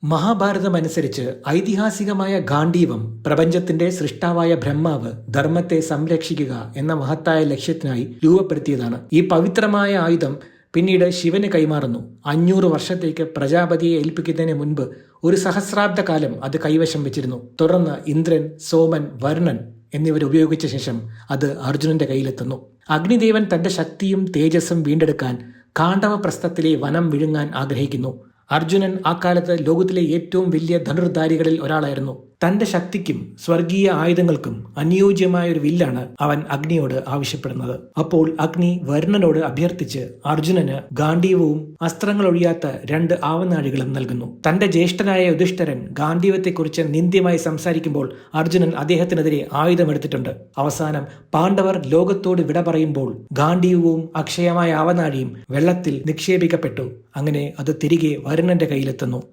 മഹാഭാരതമനുസരിച്ച് ഐതിഹാസികമായ ഗാണ്ഡീവം പ്രപഞ്ചത്തിന്റെ സൃഷ്ടാവായ ബ്രഹ്മാവ് ധർമ്മത്തെ സംരക്ഷിക്കുക എന്ന മഹത്തായ ലക്ഷ്യത്തിനായി രൂപപ്പെടുത്തിയതാണ്. ഈ പവിത്രമായ ആയുധം പിന്നീട് ശിവന് കൈമാറുന്നു. 500 വർഷത്തേക്ക് പ്രജാപതിയെ ഏൽപ്പിക്കുന്നതിന് മുൻപ് ഒരു സഹസ്രാബ്ദ കാലം അത് കൈവശം വെച്ചിരുന്നു. തുടർന്ന് ഇന്ദ്രൻ, സോമൻ, വരുണൻ എന്നിവർ ഉപയോഗിച്ച ശേഷം അത് അർജുനന്റെ കയ്യിലെത്തുന്നു. അഗ്നിദേവൻ തന്റെ ശക്തിയും തേജസ്സും വീണ്ടെടുക്കാൻ കാണ്ഡവപ്രസ്ഥത്തിലെ വനം വിഴുങ്ങാൻ ആഗ്രഹിക്കുന്നു. അർജുനൻ അക്കാലത്ത് ലോകത്തിലെ ഏറ്റവും വലിയ ധനുർധാരികളിൽ ഒരാളായിരുന്നു. തന്റെ ശക്തിക്കും സ്വർഗീയ ആയുധങ്ങൾക്കും അനുയോജ്യമായ ഒരു വില്ലാണ് അവൻ അഗ്നിയോട് ആവശ്യപ്പെടുന്നത്. അപ്പോൾ അഗ്നി വരുണനോട് അഭ്യർത്ഥിച്ച് അർജുനന് ഗാണ്ഡീവവും അസ്ത്രങ്ങൾ ഒഴിയാത്ത 2 ആവനാഴികളും നൽകുന്നു. തന്റെ ജ്യേഷ്ഠനായ യുധിഷ്ഠിരൻ ഗാണ്ഡീവത്തെക്കുറിച്ച് നിന്ദ്യമായി സംസാരിക്കുമ്പോൾ അർജുനൻ അദ്ദേഹത്തിനെതിരെ ആയുധമെടുത്തിട്ടുണ്ട്. അവസാനം പാണ്ഡവർ ലോകത്തോട് വിട പറയുമ്പോൾ ഗാണ്ഡീവവും അക്ഷയമായ ആവനാഴിയും വെള്ളത്തിൽ നിക്ഷേപിക്കപ്പെട്ടു. അങ്ങനെ അത് തിരികെ വരുണന്റെ കയ്യിലെത്തുന്നു.